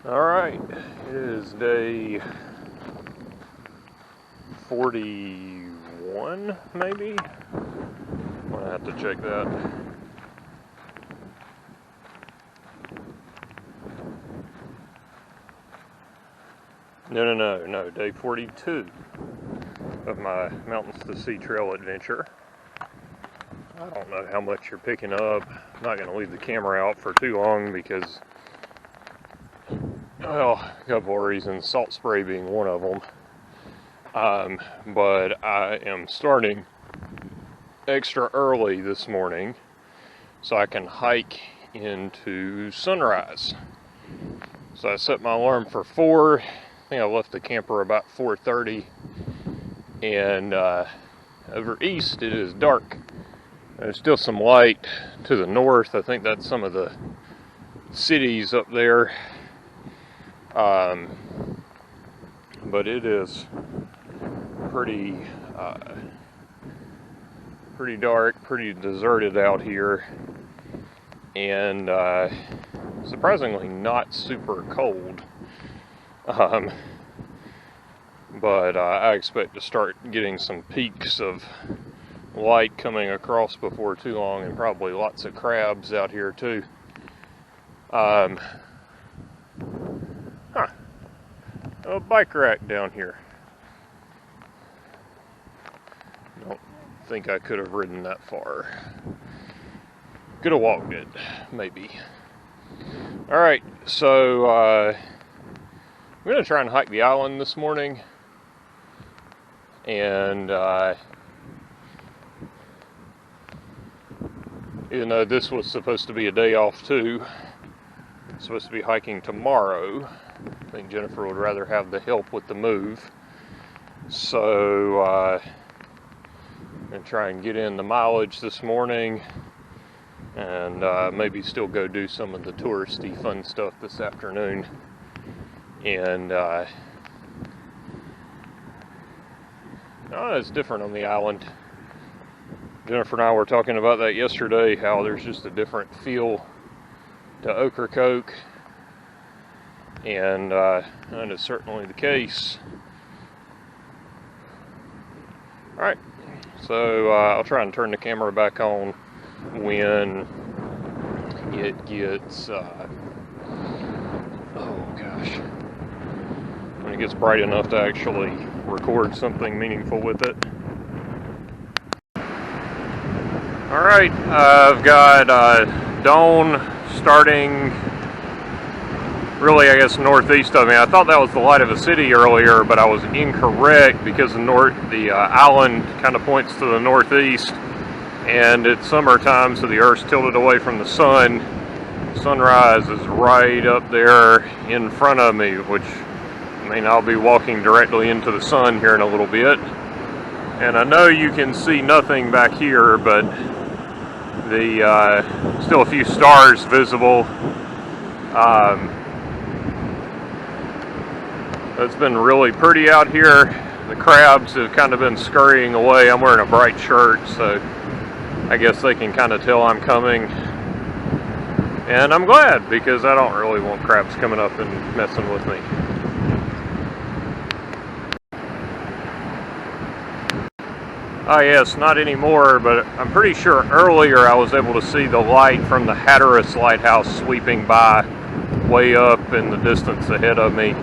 Alright, it is day 41, maybe? I'm gonna have to check that. No, day 42 of my Mountains to Sea Trail adventure. I don't know how much you're picking up. I'm not going to leave the camera out for too long because, well, a couple of reasons, salt spray being one of them. But I am starting extra early this morning so I can hike into sunrise. So I set my alarm for 4. I think I left the camper about 4:30, and over east it is dark. There's still some light to the north. I think that's some of the cities up there, but it is pretty dark, pretty deserted out here, and surprisingly not super cold. But I expect to start getting some peaks of light coming across before too long, and probably lots of crabs out here too. A bike rack down here. Don't think I could have ridden that far. Could have walked it, maybe. Alright, so I'm going to try and hike the island this morning, and even though this was supposed to be a day off too, I'm supposed to be hiking tomorrow. I think Jennifer would rather have the help with the move, so I'm going to try and get in the mileage this morning, and maybe still go do some of the touristy fun stuff this afternoon. And it's different on the island. Jennifer and I were talking about that yesterday, how there's just a different feel to Ocracoke, and that is certainly the case. Alright, so I'll try and turn the camera back on when it gets when it gets bright enough to actually record something meaningful with it. Alright, I've got dawn starting really, I guess, northeast of me. I thought that was the light of a city earlier, but I was incorrect because the island kind of points to the northeast, and it's summertime, so the Earth's tilted away from the sun. Sunrise is right up there in front of me, which, I mean, I'll be walking directly into the sun here in a little bit. And I know you can see nothing back here, but the still a few stars visible. It's been really pretty out here. The crabs have kind of been scurrying away. I'm wearing a bright shirt, so I guess they can kind of tell I'm coming. And I'm glad, because I don't really want crabs coming up and messing with me. Oh yes, not anymore, but I'm pretty sure earlier I was able to see the light from the Hatteras Lighthouse sweeping by way up in the distance ahead of me.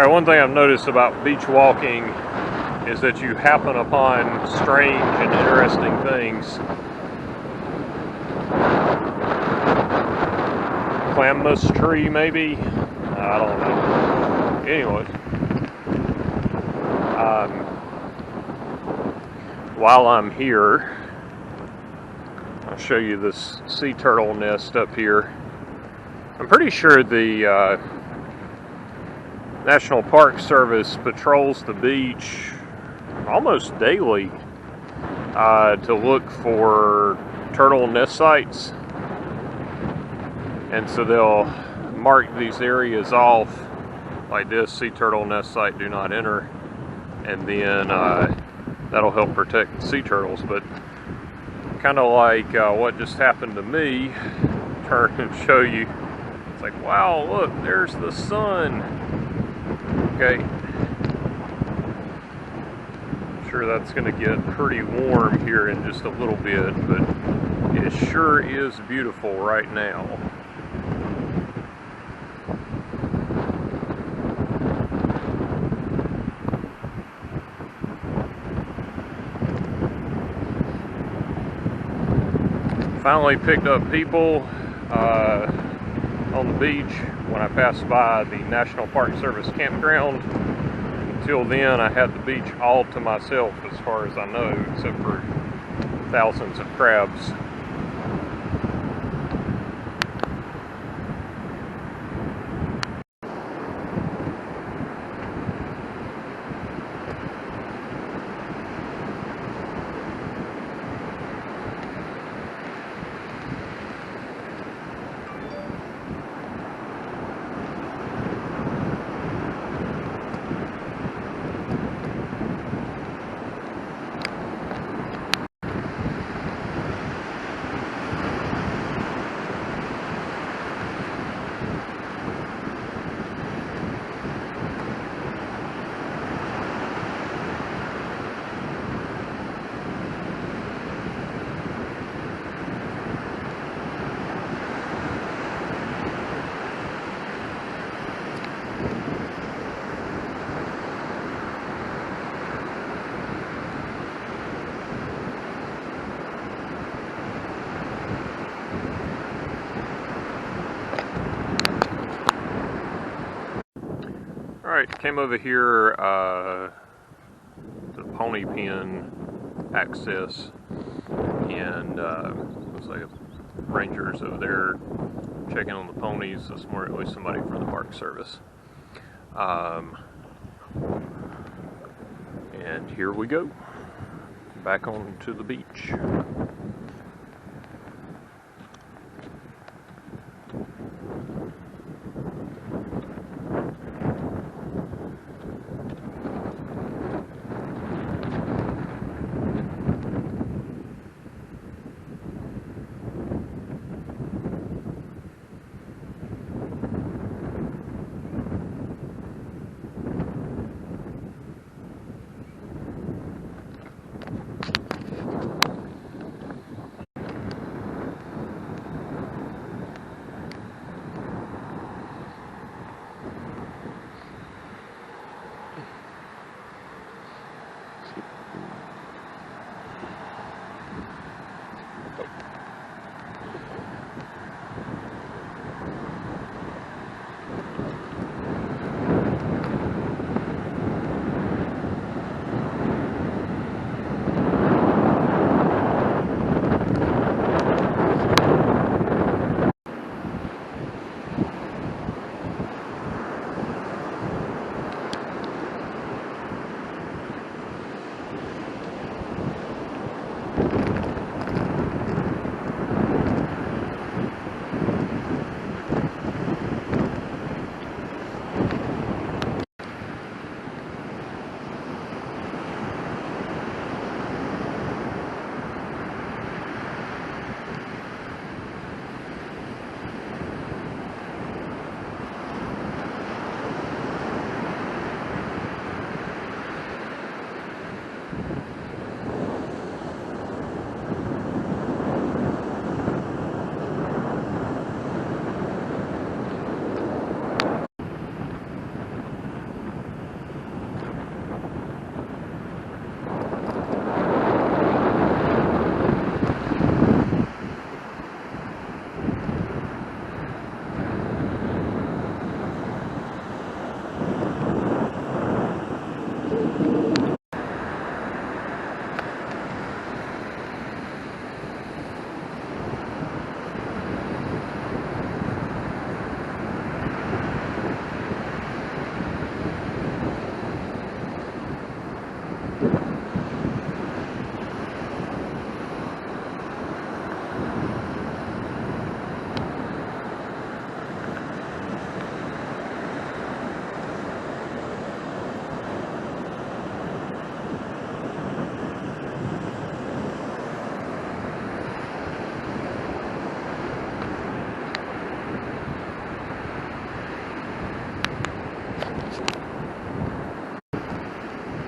Alright, one thing I've noticed about beach walking is that you happen upon strange and interesting things. Calamus tree, maybe? I don't know. Anyways, while I'm here, I'll show you this sea turtle nest up here. I'm pretty sure the National Park Service patrols the beach almost daily to look for turtle nest sites. And so they'll mark these areas off like this: sea turtle nest site, do not enter. And then that'll help protect the sea turtles. But kind of like what just happened to me, turn and show you. It's like, wow, look, there's the sun. Okay. I'm sure that's going to get pretty warm here in just a little bit, but it sure is beautiful right now. Finally picked up people on the beach when I passed by the National Park Service campground. Until then, I had the beach all to myself as far as I know, except for thousands of crabs. Alright, came over here to pony pen access, and looks like rangers over there checking on the ponies. That's more at least somebody from the Park Service. And here we go, back onto the beach.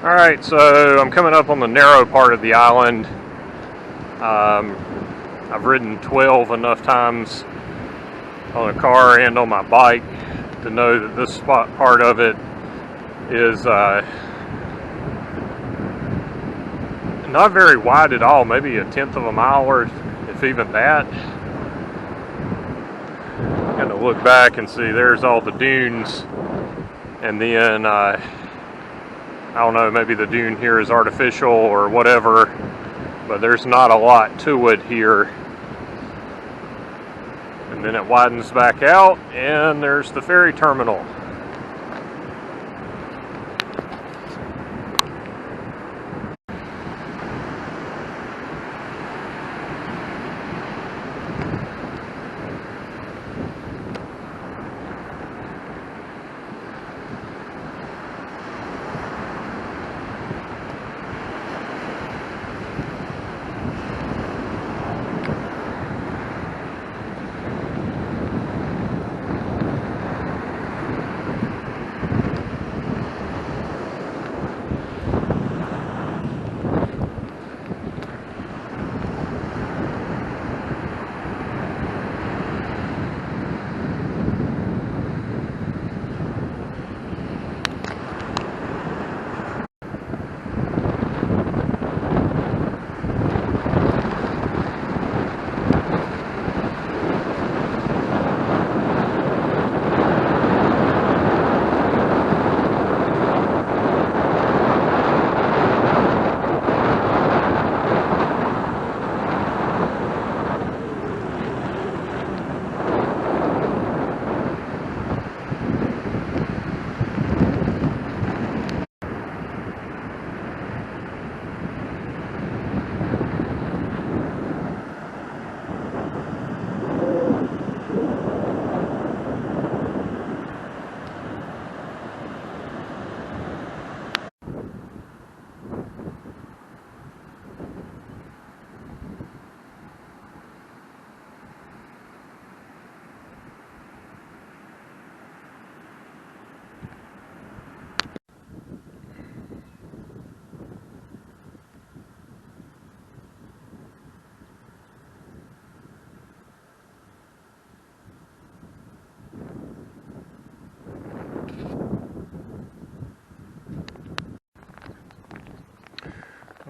Alright, so I'm coming up on the narrow part of the island. I've ridden 12 enough times on a car and on my bike to know that this part of it is not very wide at all, maybe a tenth of a mile, or if even that. I'm gonna look back and see there's all the dunes, and then I don't know, maybe the dune here is artificial or whatever, but there's not a lot to it here. And then it widens back out, and there's the ferry terminal.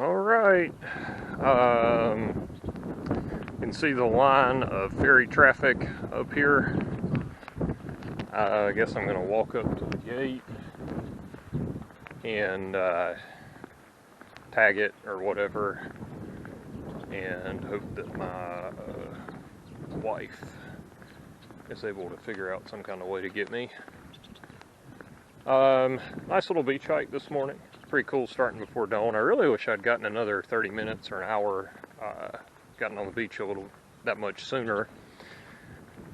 Alright, you can see the line of ferry traffic up here. I guess I'm going to walk up to the gate and tag it or whatever, and hope that my wife is able to figure out some kind of way to get me. Nice little beach hike this morning. Pretty cool starting before dawn. I really wish I'd gotten another 30 minutes or an hour, gotten on the beach that much sooner.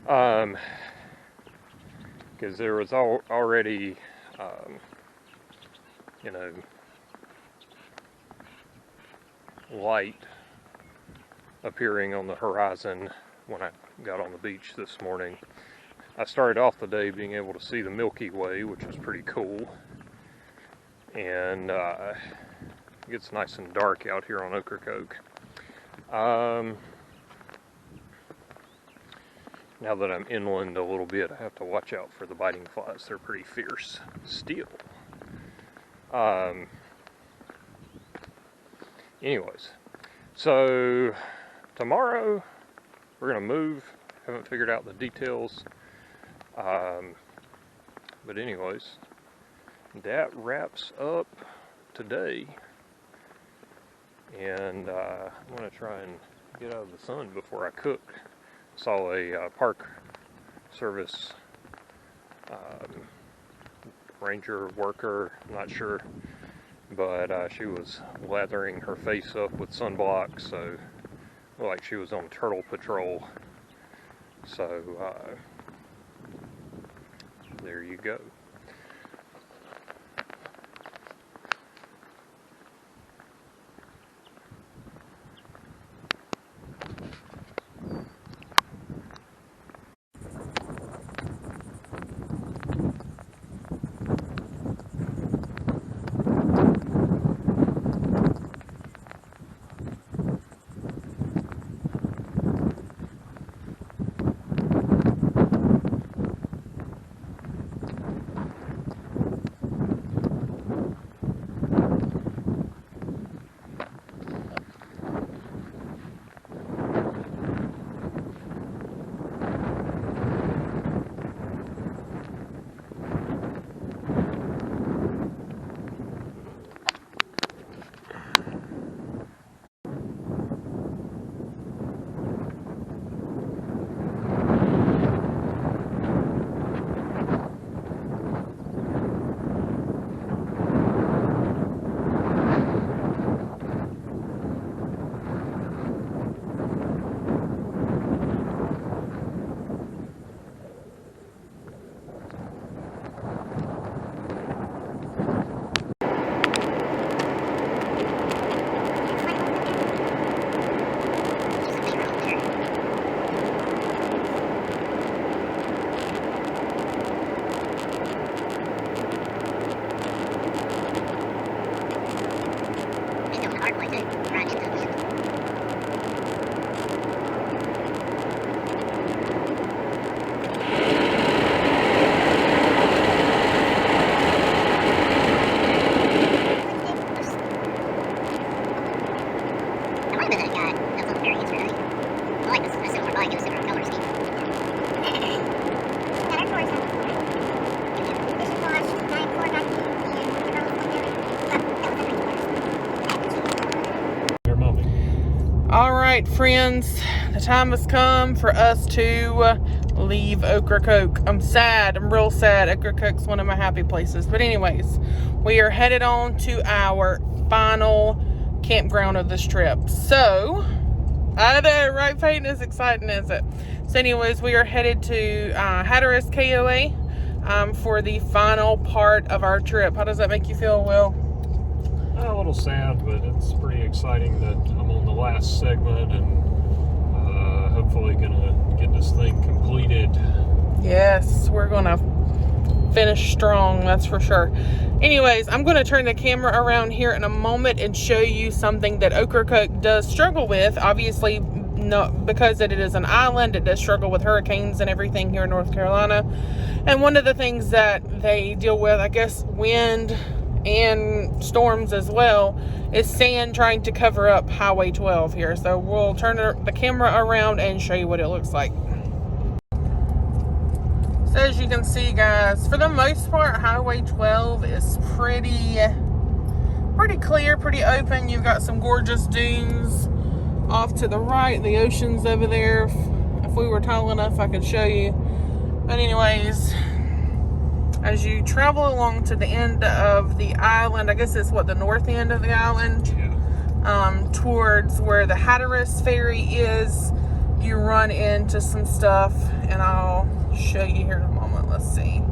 Because there was already, you know, light appearing on the horizon when I got on the beach this morning. I started off the day being able to see the Milky Way, which was pretty cool. And it gets nice and dark out here on Ocracoke. Now that I'm inland a little bit, I have to watch out for the biting flies. They're pretty fierce still. Anyways, so tomorrow we're gonna move. Haven't figured out the details. But anyways, that wraps up today. And I'm gonna try and get out of the sun before I cook. Saw a park service ranger worker, not sure, but she was lathering her face up with sunblock, so looked like she was on turtle patrol. So there you go. probably get a different color scheme. Got our chores done. Dish and wash, giant floor vacuum, and the girls come there. Well, that was the rainforest. All right, friends, the time has come for us to leave Ocracoke. I'm sad. I'm real sad. Ocracoke's one of my happy places. But anyways, we are headed on to our final campground of this trip. So, I know, right, Peyton? Is exciting, is it? So anyways, we are headed to Hatteras KOA for the final part of our trip. How does that make you feel, Will? A little sad, but it's pretty exciting that I'm on the last segment and hopefully gonna get this thing completed. Yes, we're gonna finish strong, that's for sure. Anyways, I'm gonna turn the camera around here in a moment and show you something that Ocracoke does struggle with. Obviously, not because it is an island, it does struggle with hurricanes and everything here in North Carolina. And one of the things that they deal with, I guess, wind and storms as well, is sand trying to cover up Highway 12 here. So we'll turn the camera around and show you what it looks like. So as you can see, guys, for the most part, Highway 12 is pretty clear, pretty open. You've got some gorgeous dunes off to the right. The ocean's over there. If we were tall enough, I could show you. But anyways, as you travel along to the end of the island, I guess it's what, the north end of the island? Yeah. Towards where the Hatteras ferry is, you run into some stuff, and I'll show you here in a moment. Let's see.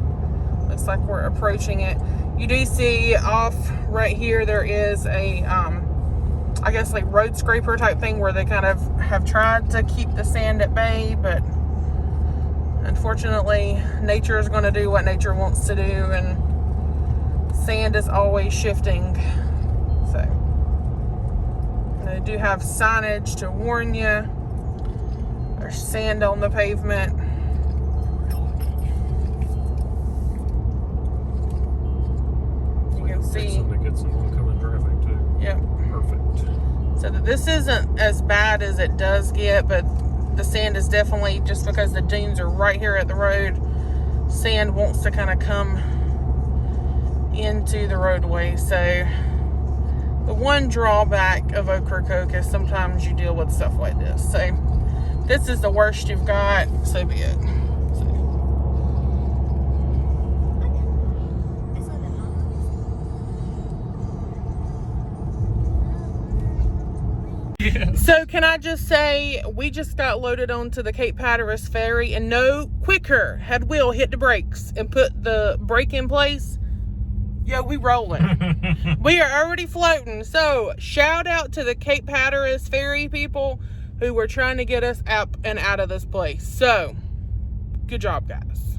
Looks like we're approaching it. You do see off right here, there is a, I guess like road scraper type thing where they kind of have tried to keep the sand at bay, but unfortunately, nature is going to do what nature wants to do, and sand is always shifting. So, they do have signage to warn you. There's sand on the pavement. You can see. To get some oncoming traffic too. Yep. Perfect. So that this isn't as bad as it does get, but the sand is definitely, just because the dunes are right here at the road, sand wants to kind of come into the roadway. So the one drawback of Ocracoke is sometimes you deal with stuff like this. So this is the worst you've got, so be it. So can I just say, we just got loaded onto the Cape Hatteras ferry, and no quicker had Will hit the brakes and put the brake in place. Yo, we rolling. We are already floating. So shout out to the Cape Hatteras ferry people who were trying to get us up and out of this place. So good job, guys.